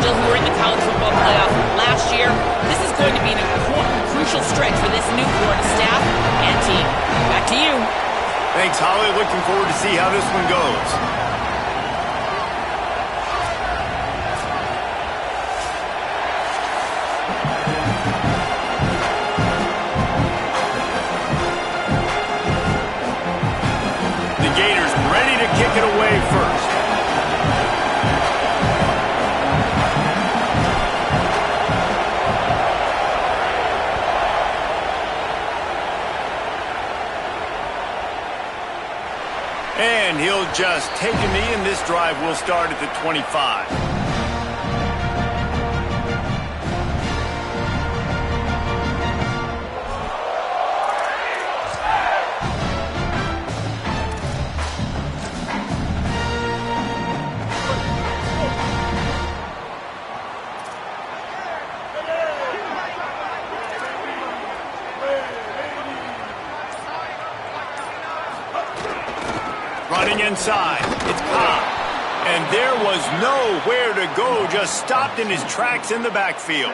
Angel, who were in the college football playoff last year. This is going to be an important, crucial stretch for this new Florida staff and team. Back to you. Thanks, Holly. Looking forward to see how this one goes. The Gators ready to kick it away first. And he'll just take a knee, and this drive will start at the 25. Running inside, it's Cobb. And there was nowhere to go, just stopped in his tracks in the backfield.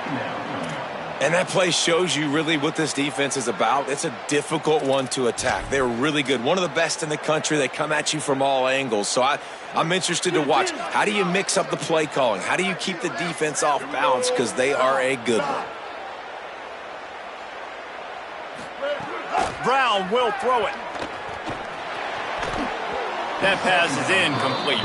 And that play shows you really what this defense is about. It's a difficult one to attack. They're really good, one of the best in the country. They come at you from all angles. So I'm interested to watch. How do you mix up the play calling? How do you keep the defense off balance? Because they are a good one. Brown will throw it. That pass is incomplete.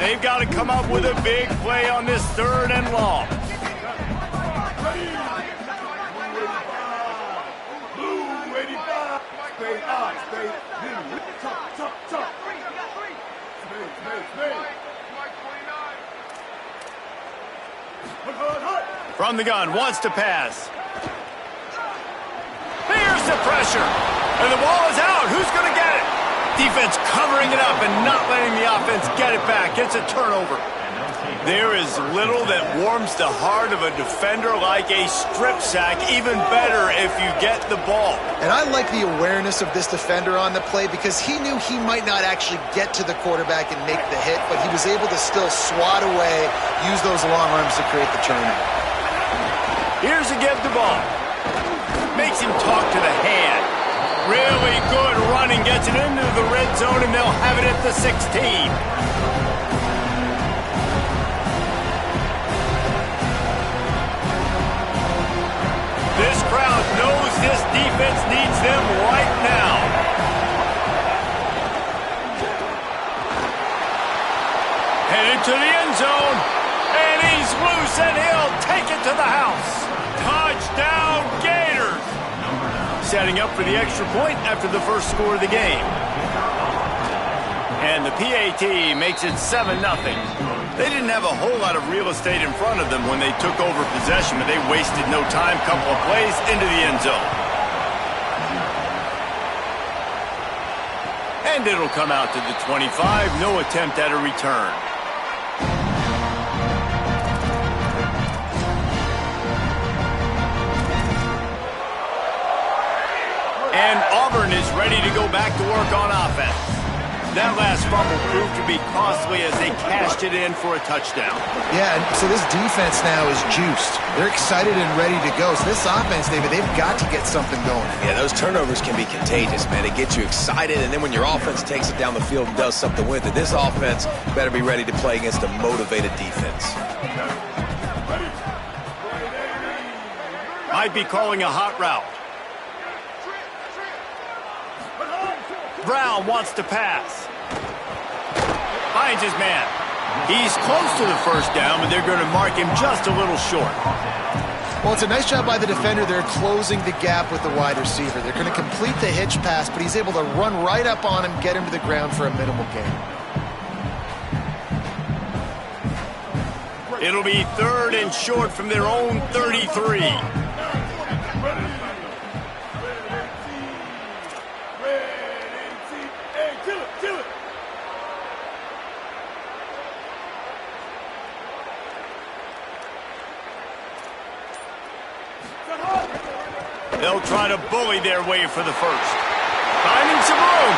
They've got to come up with a big play on this 3rd and long. From the gun, wants to pass. Here's the pressure. And the ball is out. Who's going to get it? Defense covering it up and not letting the offense get it back. It's a turnover. There is little that warms the heart of a defender like a strip sack. Even better if you get the ball. And I like the awareness of this defender on the play because he knew he might not actually get to the quarterback and make the hit, but he was able to still swat away, use those long arms to create the turnover. Here's a give the ball. Makes him talk to the hand. Really good running. Gets it into the red zone, and they'll have it at the 16. This crowd knows this defense needs them right now. Headed to the end zone, and he's loose, and he'll take it to the house. Touchdown, Gators! Setting up for the extra point after the first score of the game. And the PAT makes it 7-0. They didn't have a whole lot of real estate in front of them when they took over possession, but they wasted no time. Couple of plays into the end zone. And it'll come out to the 25. No attempt at a return. And Auburn is ready to go back to work on offense. That last fumble proved to be costly as they cashed it in for a touchdown. Yeah, and so this defense now is juiced. They're excited and ready to go. So this offense, David, they've got to get something going. Yeah, those turnovers can be contagious, man. They get you excited, and then when your offense takes it down the field and does something with it, this offense better be ready to play against a motivated defense. Might be calling a hot route. Brown wants to pass. Finds his man. He's close to the first down, but they're going to mark him just a little short. Well, it's a nice job by the defender. They're closing the gap with the wide receiver. They're going to complete the hitch pass, but he's able to run right up on him, get him to the ground for a minimal gain. It'll be 3rd and short from their own 33. They'll try to bully their way for the first. Finding some room.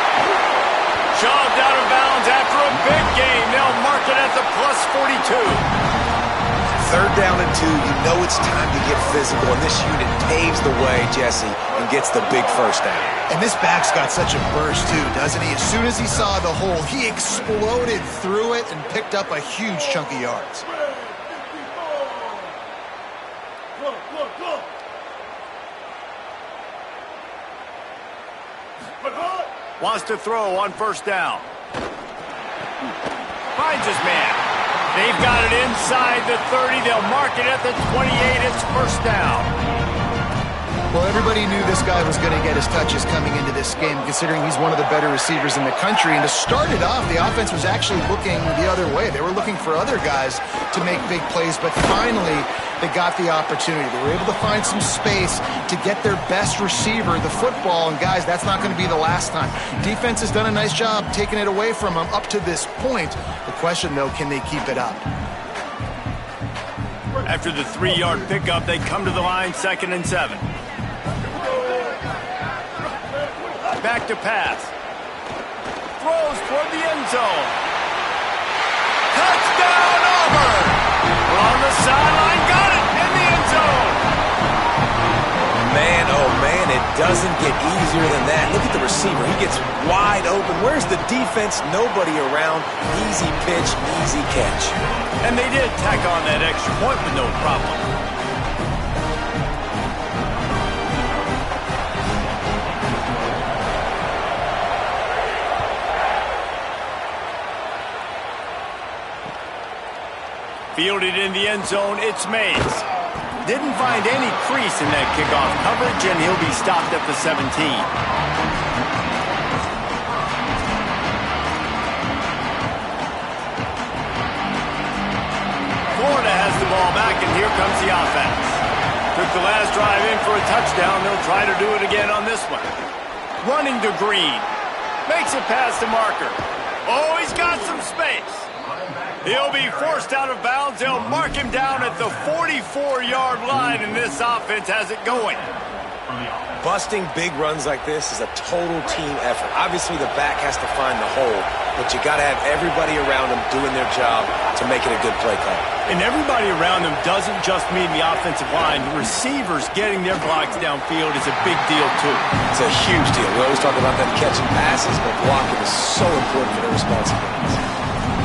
Shoved out of bounds after a big game. They'll mark it at the plus 42. Third down and 2, you know it's time to get physical, and this unit paves the way, Jesse, and gets the big first down. And this back's got such a burst, too, doesn't he? As soon as he saw the hole, he exploded through it and picked up a huge chunk of yards. Wants to throw on first down. Finds his man. They've got it inside the 30. They'll mark it at the 28. It's first down. Well, everybody knew this guy was going to get his touches coming into this game, considering he's one of the better receivers in the country. And to start it off, the offense was actually looking the other way. They were looking for other guys to make big plays, but finally they got the opportunity. They were able to find some space to get their best receiver the football. And guys, that's not going to be the last time. Defense has done a nice job taking it away from them up to this point. The question, though, can they keep it up? After the 3-yard pickup, they come to the line, 2nd and 7. Back to pass. Throws toward the end zone. Touchdown, Auburn! On the sideline, got it in the end zone. Man, oh man, it doesn't get easier than that. Look at the receiver. He gets wide open. Where's the defense? Nobody around. Easy pitch, easy catch. And they did tack on that extra point with no problem. Fielded in the end zone, it's Mays. Didn't find any crease in that kickoff coverage, and he'll be stopped at the 17. Florida has the ball back, and here comes the offense. Took the last drive in for a touchdown. They'll try to do it again on this one. Running to Green. Makes it past the marker. Oh, he's got some space. He'll be forced out of bounds. They'll mark him down at the 44-yard line, and this offense has it going. Busting big runs like this is a total team effort. Obviously, the back has to find the hole, but you got to have everybody around them doing their job to make it a good play call. And everybody around them doesn't just mean the offensive line. The receivers getting their blocks downfield is a big deal, too. It's a huge deal. We always talk about them catching passes, but blocking is so important for their responsibilities.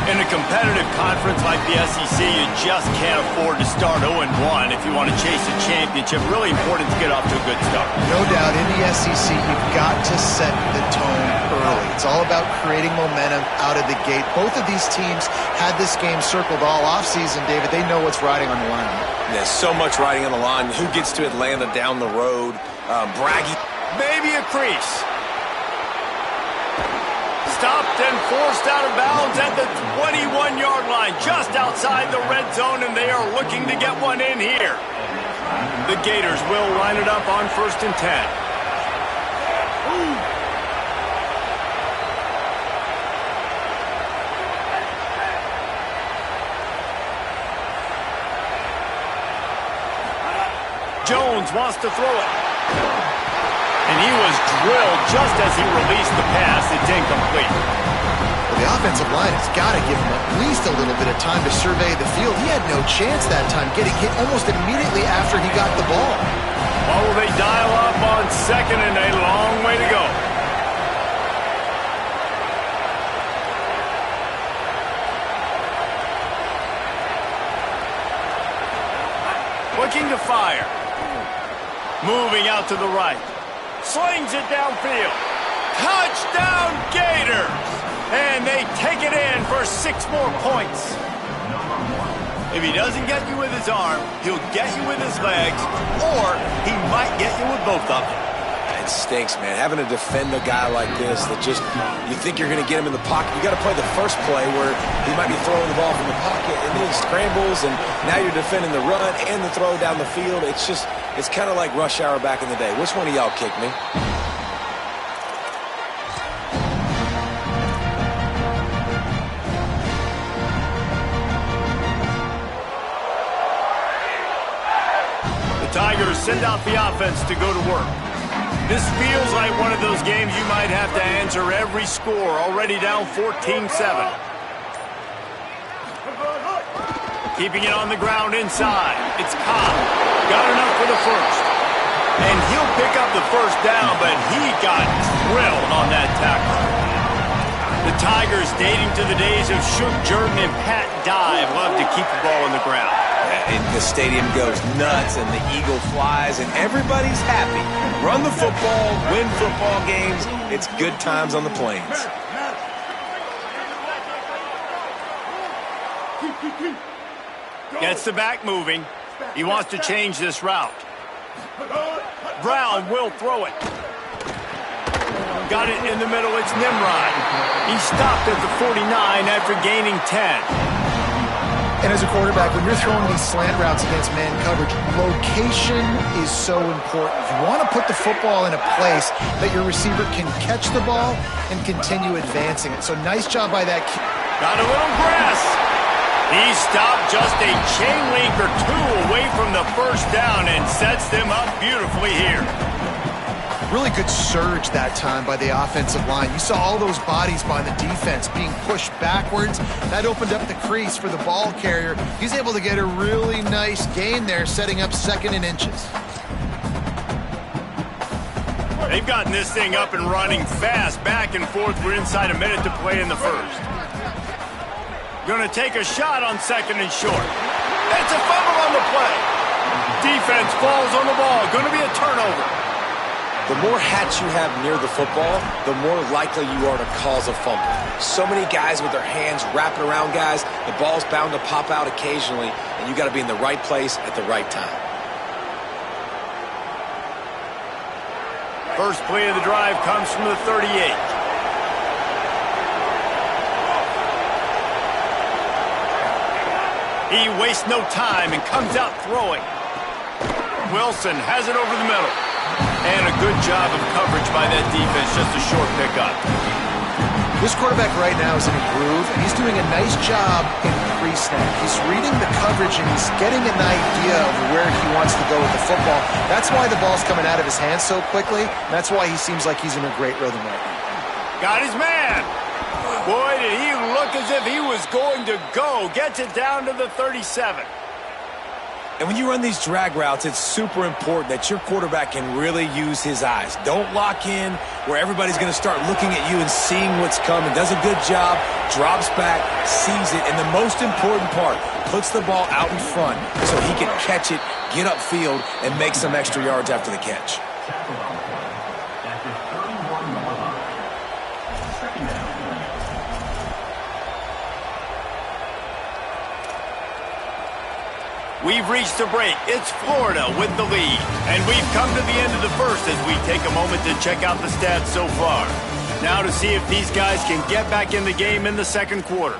In a competitive conference like the SEC, you just can't afford to start 0-1 if you want to chase a championship. Really important to get off to a good start. No doubt, in the SEC, you've got to set the tone early. It's all about creating momentum out of the gate. Both of these teams had this game circled all offseason, David. They know what's riding on the line. There's so much riding on the line. Who gets to Atlanta down the road? Braggy. Maybe a crease. Stopped and forced out of bounds at the 21-yard line, just outside the red zone, and they are looking to get one in here. The Gators will line it up on 1st and 10. Jones wants to throw it. And he was drilled just as he released the pass. It's incomplete. Well, the offensive line has got to give him at least a little bit of time to survey the field. He had no chance that time, getting hit almost immediately after he got the ball. Well, will they dial up on 2nd and a long way to go? Looking to fire. Moving out to the right. Slings it downfield. Touchdown, Gators! And they take it in for 6 more points. If he doesn't get you with his arm, he'll get you with his legs, or he might get you with both of them. It stinks, man. Having to defend a guy like this that just, you think you're going to get him in the pocket. You got to play the first play where he might be throwing the ball from the pocket, and then he scrambles, and now you're defending the run and the throw down the field. It's just, it's kind of like rush hour back in the day. Which one of y'all kicked me? The Tigers send out the offense to go to work. This feels like one of those games you might have to answer every score, already down 14-7. Keeping it on the ground inside. It's Cobb. Got enough for the first. And he'll pick up the first down, but he got drilled on that tackle. The Tigers, dating to the days of Shook Jordan and Pat Dye, love to keep the ball on the ground. And the stadium goes nuts, and the eagle flies, and everybody's happy. Run the football, win football games. It's good times on the plains. Gets the back moving. He wants to change this route. Brown will throw it. Got it in the middle. It's Nimrod. He stopped at the 49 after gaining 10. And as a quarterback, when you're throwing these slant routes against man coverage, location is so important. You want to put the football in a place that your receiver can catch the ball and continue advancing it. So nice job by that. Got a little grass. He stopped just a chain link or two away from the first down and sets them up beautifully here. Really good surge that time by the offensive line. You saw all those bodies by the defense being pushed backwards. That opened up the crease for the ball carrier. He's able to get a really nice gain there, setting up 2nd and inches. They've gotten this thing up and running fast, back and forth. We're inside a minute to play in the first. Going to take a shot on 2nd and short. It's a fumble on the play. Defense falls on the ball. Going to be a turnover. The more hats you have near the football, the more likely you are to cause a fumble. So many guys with their hands wrapping around guys, the ball's bound to pop out occasionally, and you got to be in the right place at the right time. First play of the drive comes from the 38. He wastes no time and comes out throwing. Wilson has it over the middle. And a good job of coverage by that defense, just a short pickup. This quarterback right now is in a groove, and he's doing a nice job in pre-snap. He's reading the coverage, and he's getting an idea of where he wants to go with the football. That's why the ball's coming out of his hands so quickly. That's why he seems like he's in a great rhythm right now. Got his man. Boy, did he look as if he was going to go. Gets it down to the 37. And when you run these drag routes, it's super important that your quarterback can really use his eyes. Don't lock in where everybody's going to start looking at you and seeing what's coming. Does a good job, drops back, sees it, and the most important part, puts the ball out in front so he can catch it, get upfield, and make some extra yards after the catch. We've reached a break. It's Florida with the lead. And we've come to the end of the first as we take a moment to check out the stats so far. Now to see if these guys can get back in the game in the second quarter.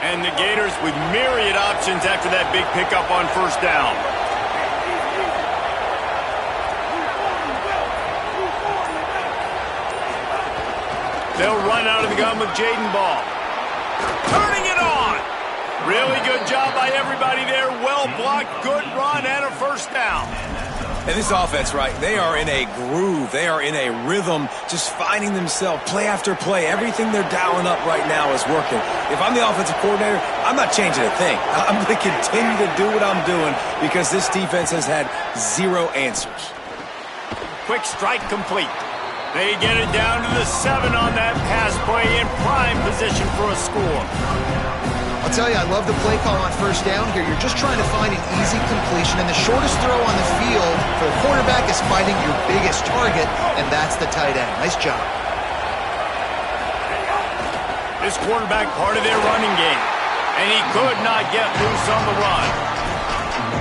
And the Gators with myriad options after that big pickup on first down. They'll run out of the gun with Jaden Ball. Turning it on. Really good job by everybody there. Well blocked, good run, and a first down. And this offense, right, they are in a groove. They are in a rhythm, just finding themselves play after play. Everything they're dialing up right now is working. If I'm the offensive coordinator, I'm not changing a thing. I'm going to continue to do what I'm doing because this defense has had zero answers. Quick strike complete. They get it down to the 7 on that pass play in prime position for a score. I'll tell you, I love the play call on first down here. You're just trying to find an easy completion, and the shortest throw on the field for the quarterback is finding your biggest target, and that's the tight end. Nice job. This quarterback part of their running game, and he could not get loose on the run.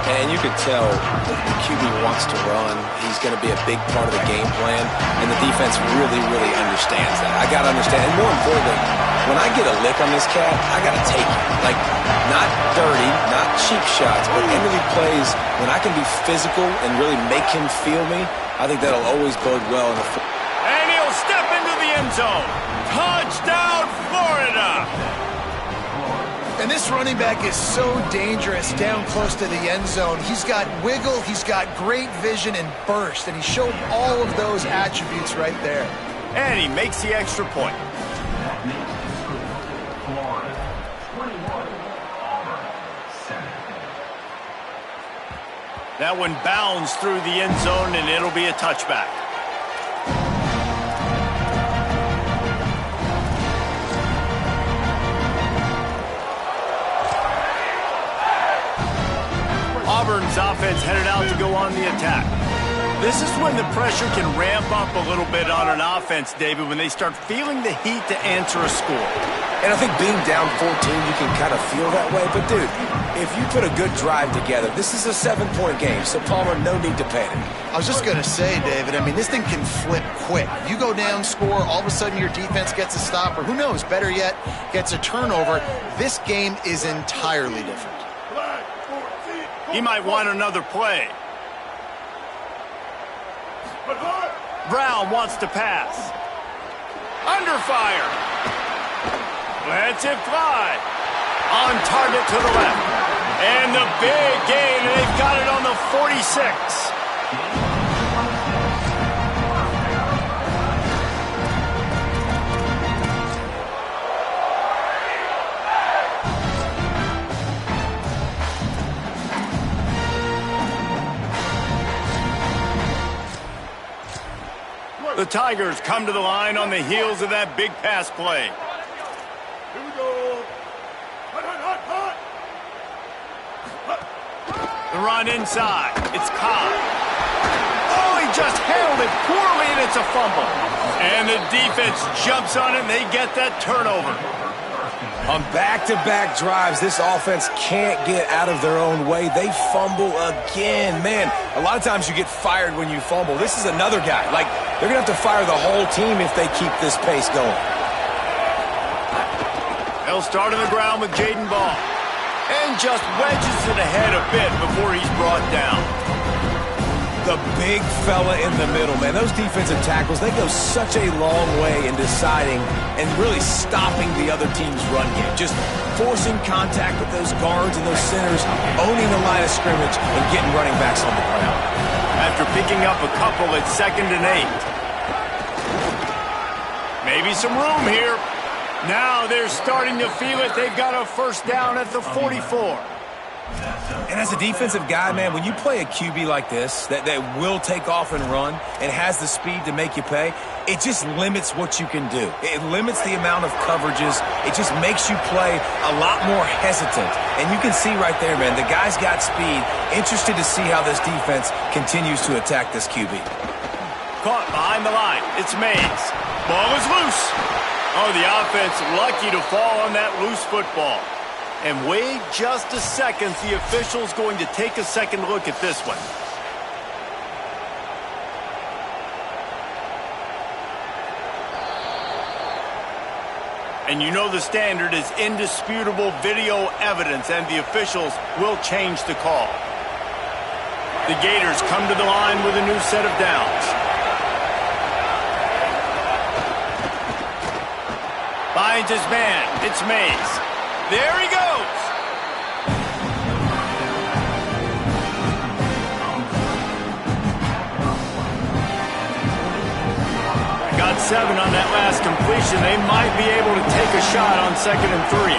And you could tell the QB wants to run. He's going to be a big part of the game plan, and the defense really, really understands that. I got to understand, and more importantly, when I get a lick on this cat, I got to take it. Like, not dirty, not cheap shots, but end-of-the plays, when I can be physical and really make him feel me, I think that'll always bode well in the And he'll step into the end zone. Touchdown, Florida! And this running back is so dangerous down close to the end zone. He's got wiggle, he's got great vision and burst, and he showed all of those attributes right there. And he makes the extra point. That one bounds through the end zone, and it'll be a touchback. Auburn's offense headed out to go on the attack. This is when the pressure can ramp up a little bit on an offense, David, when they start feeling the heat to answer a score. And I think being down 14, you can kind of feel that way. But, dude, if you put a good drive together, this is a 7-point game, so, Palmer, no need to panic. I was just going to say, David, I mean, this thing can flip quick. You go down, score, all of a sudden your defense gets a stop, or who knows, better yet, gets a turnover. This game is entirely different. He might want another play. Brown wants to pass. Under fire. Lets it fly. On target to the left. And the big gain, and they've got it on the 46. The Tigers come to the line on the heels of that big pass play. Here we go. Hot. The run inside. It's Cobb. Oh, he just handled it poorly, and it's a fumble. And the defense jumps on it, and they get that turnover. On back-to-back drives, this offense can't get out of their own way. They fumble again. Man, a lot of times you get fired when you fumble. This is another guy. Like, they're going to have to fire the whole team if they keep this pace going. They'll start on the ground with Jaden Ball. And just wedges it ahead a bit before he's brought down. The big fella in the middle, man. Those defensive tackles, they go such a long way in deciding and really stopping the other team's run game. Just forcing contact with those guards and those centers, owning the line of scrimmage, and getting running backs on the ground. After picking up a couple at 2nd and 8. Maybe some room here. Now they're starting to feel it. They've got a first down at the 44. And as a defensive guy, man, when you play a QB like this that will take off and run and has the speed to make you pay, it just limits what you can do. It limits the amount of coverages. It just makes you play a lot more hesitant. And you can see right there, man, the guy's got speed. Interested to see how this defense continues to attack this QB. Caught behind the line. It's Mays. Ball is loose. Oh, the offense lucky to fall on that loose football. And wait just a second. The official's going to take a second look at this one. And you know the standard is indisputable video evidence, and the officials will change the call. The Gators come to the line with a new set of downs. Finds his man. It's Mays. There he goes. Got 7 on that last completion. They might be able to take a shot on 2nd and 3.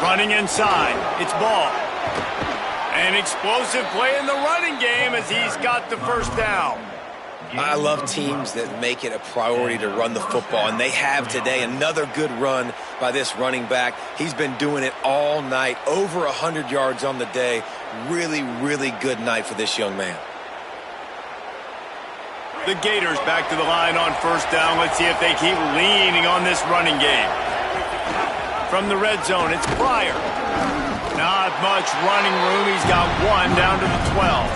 Running inside. It's Ball. An explosive play in the running game as he's got the first down. I love teams that make it a priority to run the football, and they have today. Another good run by this running back. He's been doing it all night, over 100 yards on the day. Really, really good night for this young man. The Gators back to the line on first down. Let's see if they keep leaning on this running game. From the red zone, it's Pryor. Not much running room. He's got 1 down to the 12.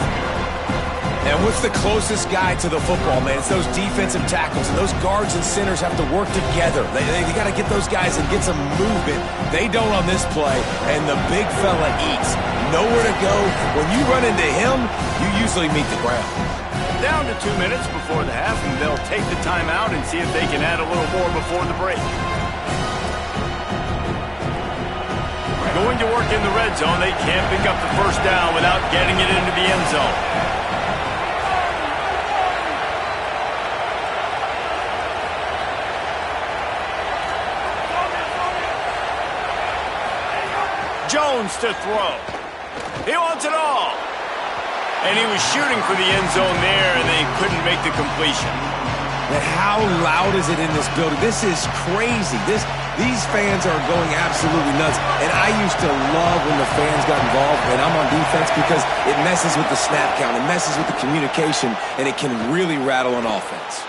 And what's the closest guy to the football, man? It's those defensive tackles, and those guards and centers have to work together. They got to get those guys and get some movement. They don't on this play, and the big fella eats. Nowhere to go. When you run into him, you usually meet the ground. Down to 2 minutes before the half, and they'll take the timeout and see if they can add a little more before the break. Going to work in the red zone, they can't pick up the first down without getting it into the end zone. Jones to throw. He wants it all. And he was shooting for the end zone there, and they couldn't make the completion. But how loud is it in this building? This is crazy. These fans are going absolutely nuts. And I used to love when the fans got involved when I'm on defense because it messes with the snap count. It messes with the communication, and it can really rattle an offense.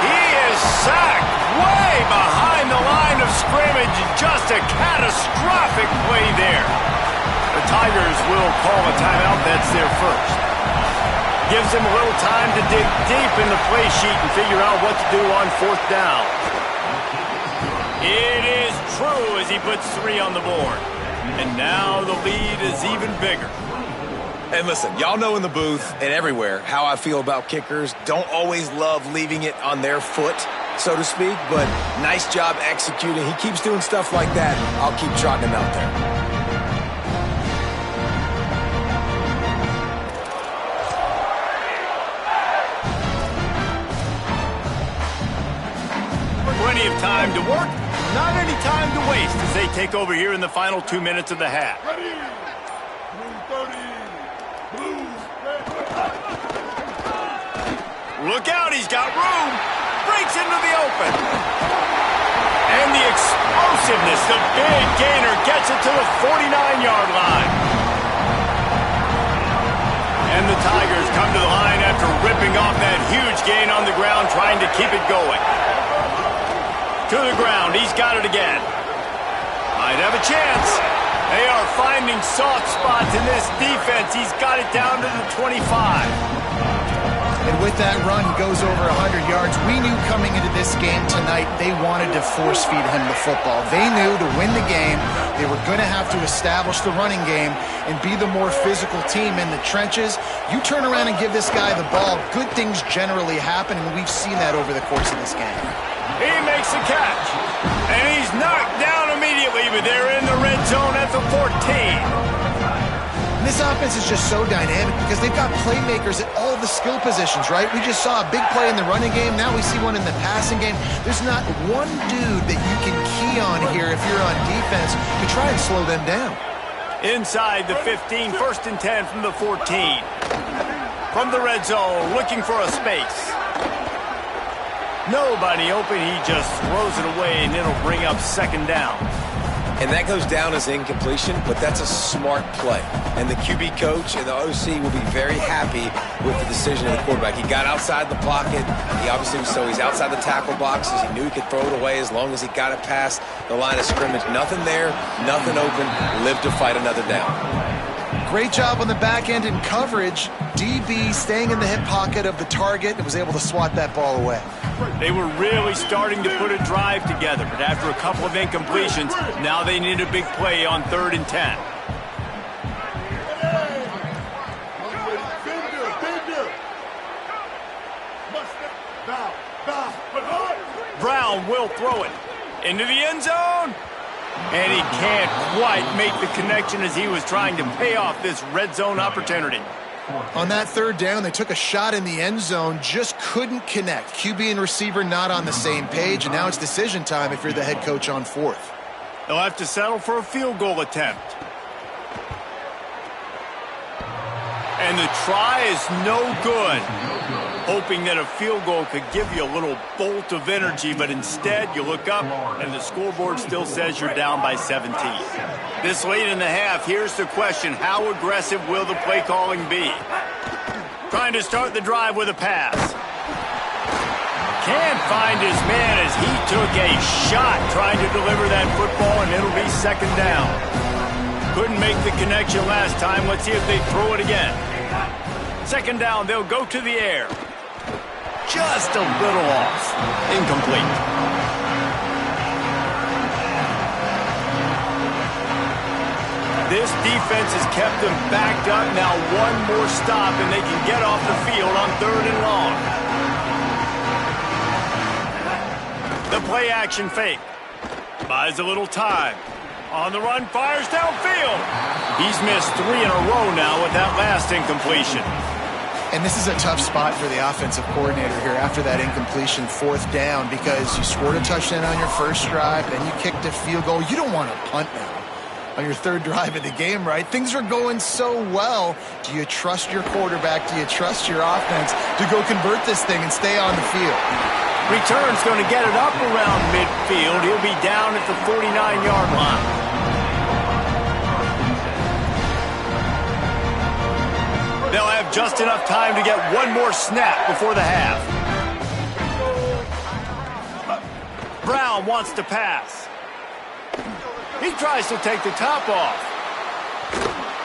He is sacked way behind the line of scrimmage. Just a catastrophic play there. The Tigers will call a timeout. That's their first. Gives him a little time to dig deep in the play sheet and figure out what to do on fourth down. It is true as he puts 3 on the board. And now the lead is even bigger. And listen, y'all know in the booth and everywhere how I feel about kickers. Don't always love leaving it on their foot, so to speak, but nice job executing. He keeps doing stuff like that. I'll keep trotting him out there. Plenty of time to work, not any time to waste as they take over here in the final 2 minutes of the half. Ready. Blue 30. Blues. Look out, he's got room. Breaks into the open. And the explosiveness, the big gainer gets it to the 49-yard line. And the Tigers come to the line after ripping off that huge gain on the ground, trying to keep it going. To the ground, he's got it again. Might have a chance. They are finding soft spots in this defense. He's got it down to the 25. And with that run, he goes over 100 yards. We knew coming into this game tonight, they wanted to force feed him the football. They knew to win the game, they were going to have to establish the running game and be the more physical team in the trenches. You turn around and give this guy the ball, good things generally happen, and we've seen that over the course of this game. He makes a catch, and he's knocked down immediately, but they're in the red zone at the 14. And this offense is just so dynamic because they've got playmakers at all the skill positions, right? We just saw a big play in the running game. Now we see one in the passing game. There's not one dude that you can key on here if you're on defense to try and slow them down. Inside the 15, 1st and 10 from the 14. From the red zone, looking for a space. Nobody open, he just throws it away, and it'll bring up 2nd down. And that goes down as incompletion, but that's a smart play. And the QB coach and the OC will be very happy with the decision of the quarterback. He got outside the pocket. He obviously, so he's outside the tackle boxes. He knew he could throw it away as long as he got it past the line of scrimmage. Nothing there, nothing open. Live to fight another down. Great job on the back end in coverage. DB staying in the hip pocket of the target and was able to swat that ball away. They were really starting to put a drive together, but after a couple of incompletions, now they need a big play on 3rd and 10. Brown will throw it into the end zone, and he can't quite make the connection as he was trying to pay off this red zone opportunity. On that 3rd down, they took a shot in the end zone, just couldn't connect. QB and receiver not on the same page, and now it's decision time if you're the head coach on 4th. They'll have to settle for a field goal attempt. And the try is no good. Hoping that a field goal could give you a little bolt of energy, but instead you look up and the scoreboard still says you're down by 17. This late in the half, here's the question: how aggressive will the play calling be? Trying to start the drive with a pass. Can't find his man as he took a shot trying to deliver that football, and it'll be 2nd down. Couldn't make the connection last time. Let's see if they throw it again. Second down, they'll go to the air. Just a little off. Incomplete. This defense has kept them backed up. Now one more stop, and they can get off the field on 3rd and long. The play action fake. Buys a little time. On the run, fires downfield. He's missed 3 in a row now with that last incompletion. And this is a tough spot for the offensive coordinator here after that incompletion, 4th down, because you scored a touchdown on your first drive, then you kicked a field goal. You don't want to punt now on your 3rd drive of the game, right? Things are going so well. Do you trust your quarterback? Do you trust your offense to go convert this thing and stay on the field? Return's going to get it up around midfield. He'll be down at the 49-yard line. They'll have just enough time to get one more snap before the half. Brown wants to pass. He tries to take the top off.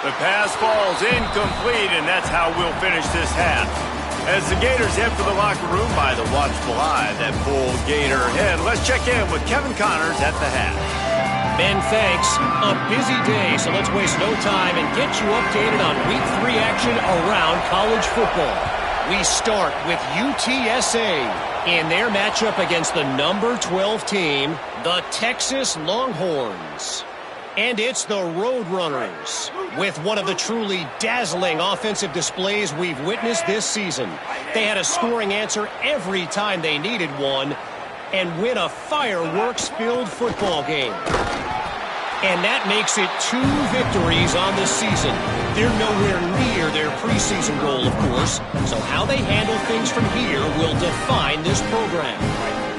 The pass falls incomplete, and that's how we'll finish this half. As the Gators head for the locker room by the watchful eye, that full Gator head. Let's check in with Kevin Connors at the half. Ben, thanks. A busy day, so let's waste no time and get you updated on Week 3 action around college football. We start with UTSA in their matchup against the number 12 team, the Texas Longhorns. And it's the Roadrunners with one of the truly dazzling offensive displays we've witnessed this season. They had a scoring answer every time they needed one and win a fireworks-filled football game. And that makes it 2 victories on the season. They're nowhere near their preseason goal, of course, so how they handle things from here will define this program.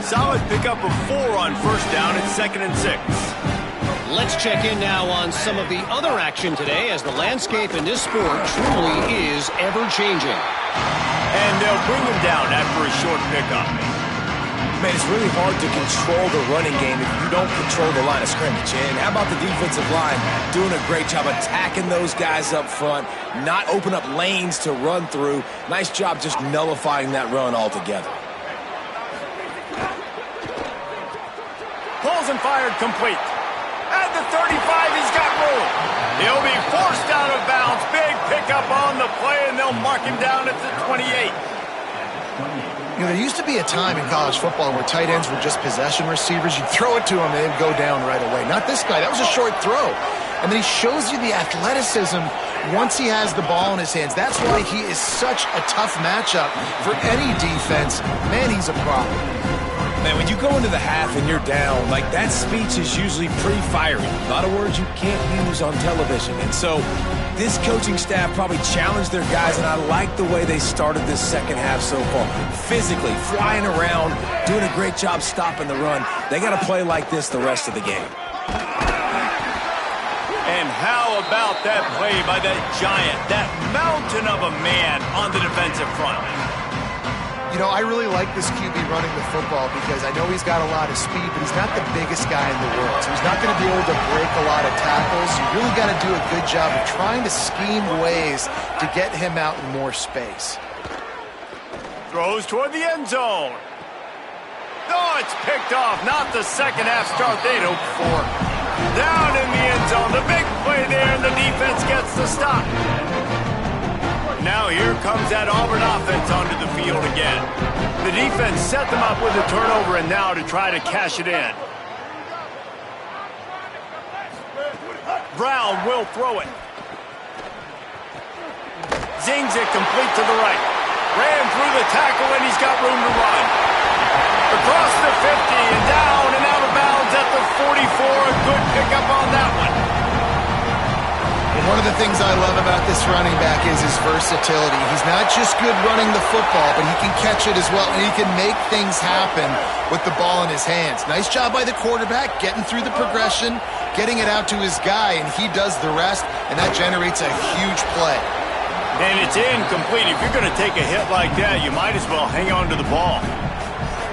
Solid pickup of 4 on first down at 2nd and 6. Let's check in now on some of the other action today, as the landscape in this sport truly is ever-changing. And they'll bring him down after a short pickup. Man, it's really hard to control the running game if you don't control the line of scrimmage. And how about the defensive line doing a great job attacking those guys up front, not open up lanes to run through. Nice job just nullifying that run altogether. Pulls and fired complete. At the 35, he's got room. He'll be forced out of bounds. Big pickup on the play, and they'll mark him down at the 28. You know, there used to be a time in college football where tight ends were just possession receivers. You'd throw it to him, and they'd go down right away. Not this guy. That was a short throw. And then he shows you the athleticism once he has the ball in his hands. That's why he is such a tough matchup for any defense. Man, he's a problem. Man, when you go into the half and you're down, like, that speech is usually pretty fiery. A lot of words you can't use on television. And so this coaching staff probably challenged their guys, and I like the way they started this second half so far. Physically, flying around, doing a great job stopping the run. They got to play like this the rest of the game. And how about that play by that giant, that mountain of a man on the defensive front? You know, I really like this QB running the football because I know he's got a lot of speed, but he's not the biggest guy in the world. So he's not going to be able to break a lot of tackles. You really got to do a good job of trying to scheme ways to get him out in more space. Throws toward the end zone. Oh, it's picked off. Not the second half start they'd hoped for. Down in the end zone. The big play there, and the defense gets the stop. Now here comes that Auburn offense onto the field again. The defense set them up with a turnover, and now to try to cash it in. Brown will throw it. Zings it complete to the right. Ran through the tackle, and he's got room to run. Across the 50 and down and out of bounds at the 44. A good pickup on that one. And one of the things I love about this running back is his versatility. He's not just good running the football, but he can catch it as well, and he can make things happen with the ball in his hands. Nice job by the quarterback, getting through the progression, getting it out to his guy, and he does the rest, and that generates a huge play. And it's incomplete. If you're going to take a hit like that, you might as well hang on to the ball.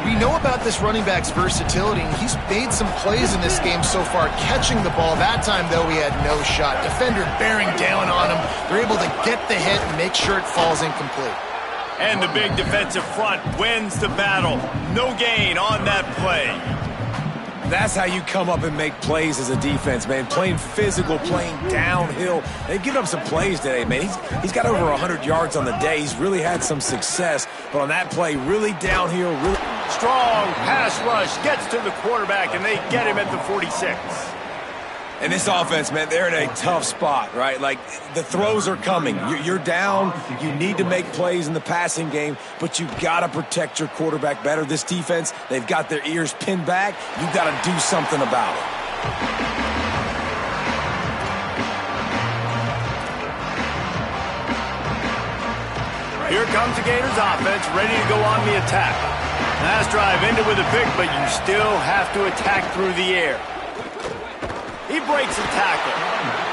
We know about this running back's versatility. He's made some plays in this game so far, catching the ball. That time, though, he had no shot. Defender bearing down on him. They're able to get the hit and make sure it falls incomplete. And the big defensive front wins the battle. No gain on that play. That's how you come up and make plays as a defense, man. Playing physical, playing downhill. They've given up some plays today, man. He's got over 100 yards on the day. He's really had some success. But on that play, really downhill, really... Strong pass rush gets to the quarterback, and they get him at the 46. And this offense, man, they're in a tough spot, right? Like, the throws are coming. You're down. You need to make plays in the passing game, but you've got to protect your quarterback better. This defense, they've got their ears pinned back. You've got to do something about it. Here comes the Gators offense, ready to go on the attack. Last drive ended with a pick, but you still have to attack through the air. He breaks a tackle.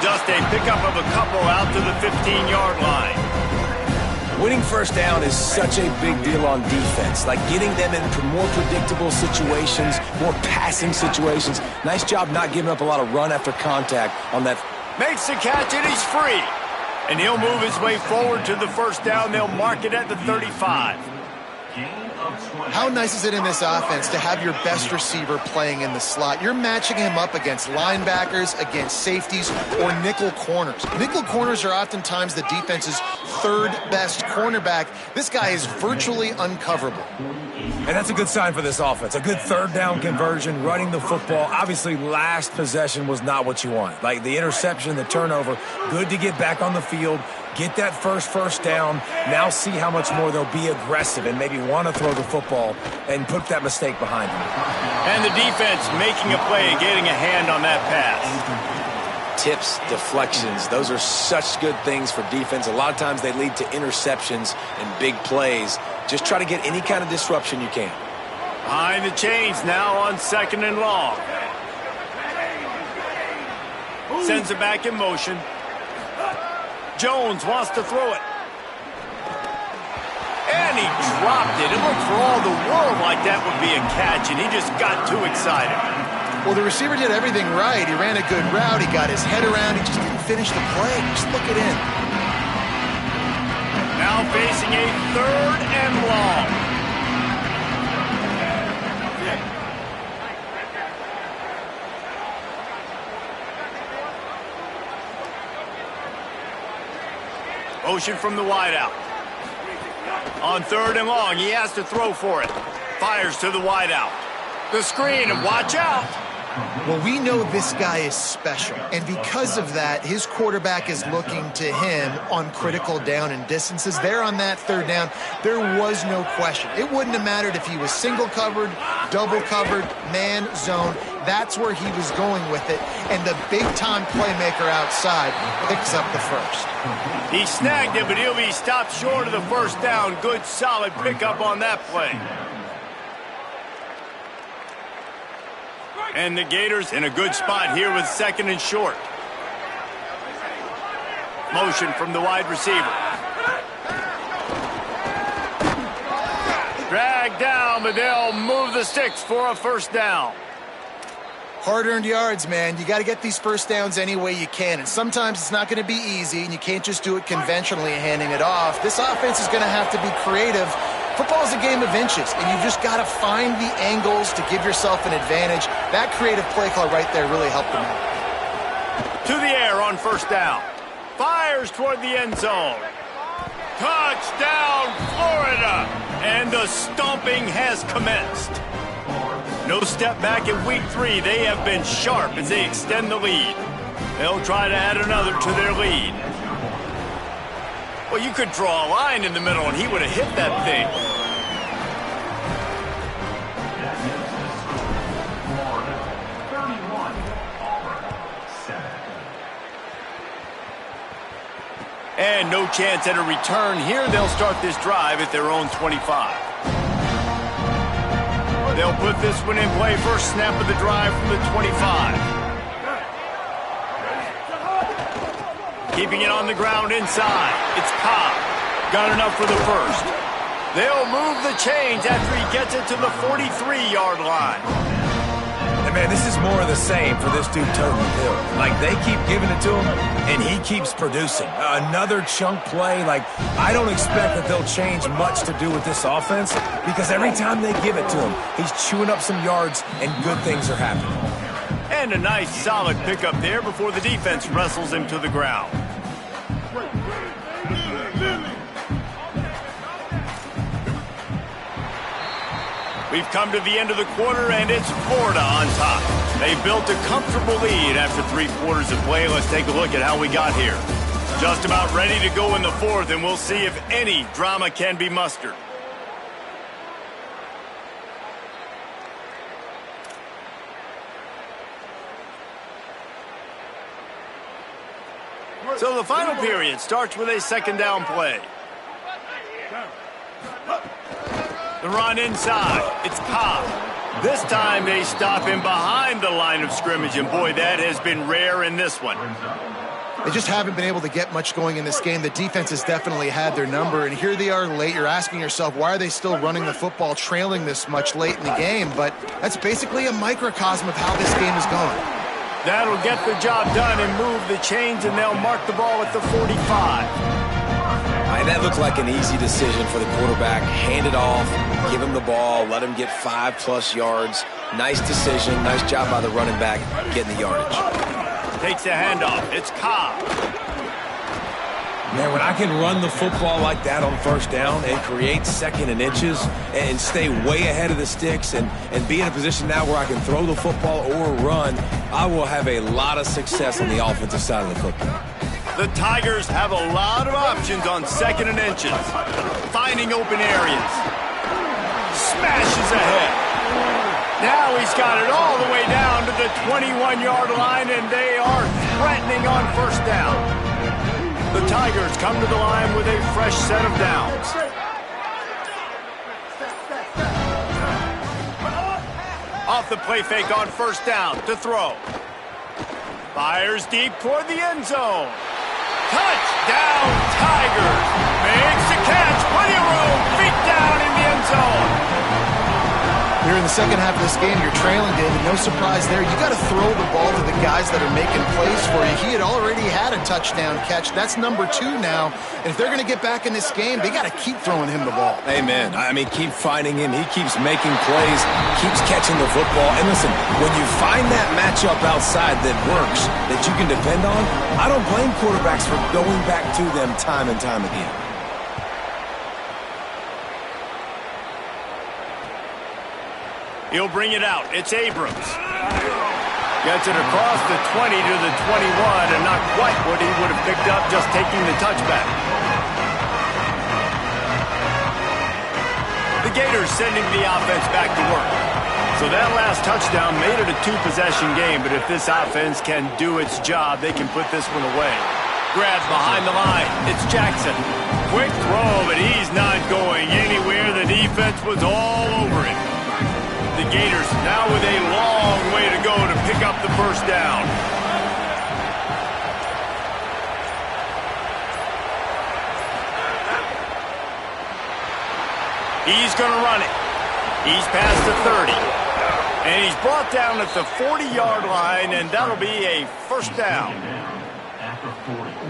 Just a pickup of a couple out to the 15-yard line. Winning first down is such a big deal on defense. Like getting them into more predictable situations, more passing situations. Nice job not giving up a lot of run after contact on that. Makes the catch, and he's free. And he'll move his way forward to the first down. They'll mark it at the 35. How nice is it in this offense to have your best receiver playing in the slot? You're matching him up against linebackers, against safeties, or nickel corners. Nickel corners are oftentimes the defense's third best cornerback. This guy is virtually uncoverable. And that's a good sign for this offense. A good third down conversion, running the football. Obviously, last possession was not what you want. Like the interception, the turnover, good to get back on the field, get that first down. Now see how much more they'll be aggressive and maybe want to throw the football and put that mistake behind them. And the defense making a play and getting a hand on that pass. Tips, deflections, those are such good things for defense. A lot of times they lead to interceptions and big plays. Just try to get any kind of disruption you can. Behind the chains now on 2nd and long. Sends it back in motion. Jones wants to throw it. And he dropped it. It looked for all the world like that would be a catch, and he just got too excited. Well, the receiver did everything right. He ran a good route. He got his head around. He just didn't finish the play. Just look it in. Now facing a 3rd and long. Motion from the wideout. On 3rd and long, he has to throw for it. Fires to the wideout. The screen, and watch out. Well, we know this guy is special, and because of that, his quarterback is looking to him on critical down and distances. There on that 3rd down, there was no question. It wouldn't have mattered if he was single covered, double covered, man, zone. That's where he was going with it, and the big-time playmaker outside picks up the first. He snagged it, but he'll be stopped short of the first down. Good, solid pickup on that play. And the Gators in a good spot here with 2nd and short. Motion from the wide receiver. Dragged down, but they'll move the sticks for a first down. Hard-earned yards, man. You got to get these first downs any way you can. And sometimes it's not going to be easy, and you can't just do it conventionally handing it off. This offense is going to have to be creative. Football's a game of inches, and you've just got to find the angles to give yourself an advantage. That creative play call right there really helped them out. To the air on first down. Fires toward the end zone. Touchdown, Florida! And the stomping has commenced. No step back in week 3. They have been sharp as they extend the lead. They'll try to add another to their lead. Well, you could draw a line in the middle, and he would have hit that thing. And no chance at a return here. They'll start this drive at their own 25. They'll put this one in play. First snap of the drive from the 25. Keeping it on the ground inside. It's Cobb. Got enough for the first. They'll move the chains after he gets it to the 43-yard line. And, man, this is more of the same for this dude toting the hill. Like, they keep giving it to him, and he keeps producing. Another chunk play. Like, I don't expect that they'll change much to do with this offense because every time they give it to him, he's chewing up some yards, and good things are happening. And a nice, solid pickup there before the defense wrestles him to the ground. We've come to the end of the quarter, and it's Florida on top. They built a comfortable lead after 3 quarters of play. Let's take a look at how we got here. Just about ready to go in the 4th, and we'll see if any drama can be mustered. So the final period starts with a 2nd down play. The run inside. It's Cobb. This time they stop him behind the line of scrimmage, and boy, that has been rare in this one. They just haven't been able to get much going in this game. The defense has definitely had their number, and here they are late. You're asking yourself, why are they still running the football, trailing this much late in the game? But that's basically a microcosm of how this game is going. That'll get the job done and move the chains, and they'll mark the ball at the 45. That looked like an easy decision for the quarterback. Hand it off, give him the ball, let him get 5+ yards. Nice decision, nice job by the running back getting the yardage. Takes the handoff. It's Cobb. Man, when I can run the football like that on 1st down and create 2nd and inches and stay way ahead of the sticks and be in a position now where I can throw the football or run, I will have a lot of success on the offensive side of the football. The Tigers have a lot of options on 2nd and inches. Finding open areas. Smashes ahead. Now he's got it all the way down to the 21-yard line, and they are threatening on 1st down. The Tigers come to the line with a fresh set of downs. Off the play fake on 1st down to throw. Fires deep toward the end zone. Touchdown, Tigers. Makes the catch. Plenty of room. Feet down in the end zone. Here in the 2nd half of this game, you're trailing, David. No surprise there. You got to throw the ball to the guys that are making plays for you. He had already had a touchdown catch. That's number 2 now. And if they're going to get back in this game, they got to keep throwing him the ball. Amen. I mean, keep finding him. He keeps making plays, keeps catching the football. And listen, when you find that matchup outside that works, that you can depend on, I don't blame quarterbacks for going back to them time and time again. He'll bring it out. It's Abrams. Gets it across the 20 to the 21, and not quite what he would have picked up just taking the touchback. The Gators sending the offense back to work. So that last touchdown made it a 2-possession game, but if this offense can do its job, they can put this one away. Grabs behind the line. It's Jackson. Quick throw, but he's not going anywhere. The defense was all over him. The Gators now with a long way to go to pick up the 1st down. He's going to run it. He's past the 30. And he's brought down at the 40-yard line, and that'll be a 1st down.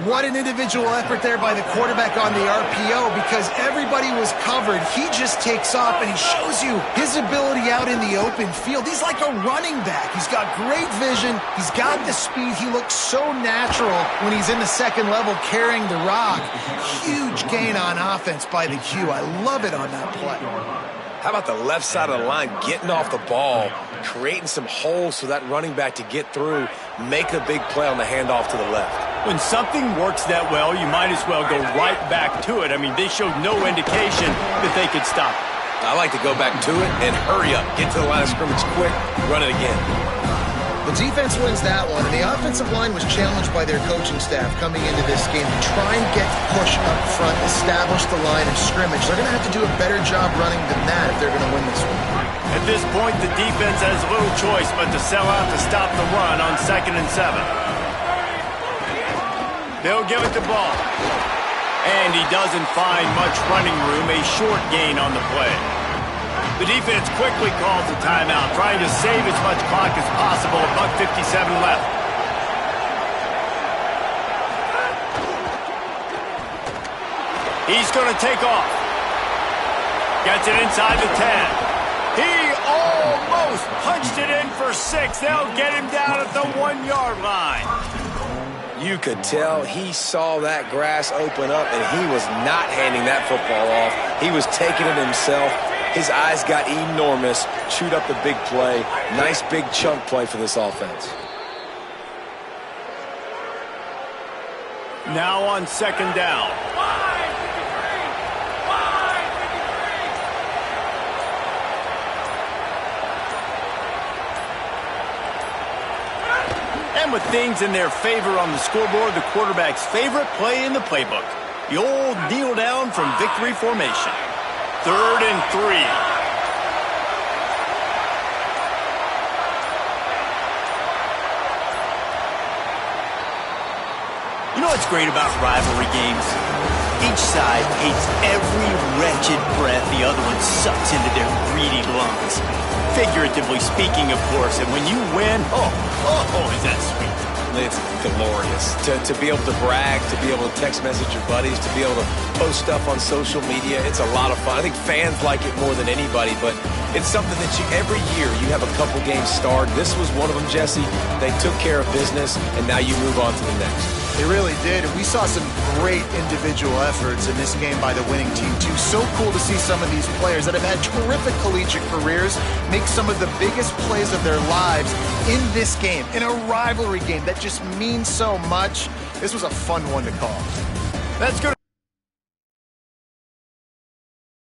What an individual effort there by the quarterback on the RPO, because everybody was covered. He just takes off, and he shows you his ability out in the open field. He's like a running back. He's got great vision. He's got the speed. He looks so natural when he's in the 2nd level carrying the rock. Huge gain on offense by the Q. I love it on that play. How about the left side of the line getting off the ball, creating some holes for that running back to get through, make a big play on the handoff to the left. When something works that well, you might as well go right back to it. I mean, they showed no indication that they could stop it. I like to go back to it and hurry up, get to the line of scrimmage quick, run it again. The defense wins that one, and the offensive line was challenged by their coaching staff coming into this game to try and get push up front, establish the line of scrimmage. They're going to have to do a better job running than that if they're going to win this one. At this point, the defense has little choice but to sell out to stop the run on 2nd and 7. They'll give it to Ball. And he doesn't find much running room, a short gain on the play. The defense quickly calls a timeout, trying to save as much clock as possible. $1:57 left. He's going to take off. Gets it inside the 10. He almost punched it in for 6. They'll get him down at the 1-yard line. You could tell he saw that grass open up, and he was not handing that football off. He was taking it himself. His eyes got enormous, chewed up the big play. Nice big chunk play for this offense. Now on second down. And with things in their favor on the scoreboard, the quarterback's favorite play in the playbook. The old kneel down from victory formation. 3rd and 3. You know what's great about rivalry games? Each side hates every wretched breath the other one sucks into their greedy lungs. Figuratively speaking, of course, and when you win, oh, is that sweet. It's glorious. To be able to brag, to be able to text message your buddies, to be able to post stuff on social media, it's a lot of fun. I think fans like it more than anybody, but it's something that every year you have a couple games start. This was one of them, Jesse. They took care of business, and now you move on to the next. They really did, and we saw some great individual efforts in this game by the winning team, too. So cool to see some of these players that have had terrific collegiate careers make some of the biggest plays of their lives in this game, in a rivalry game that just means so much. This was a fun one to call. That's going to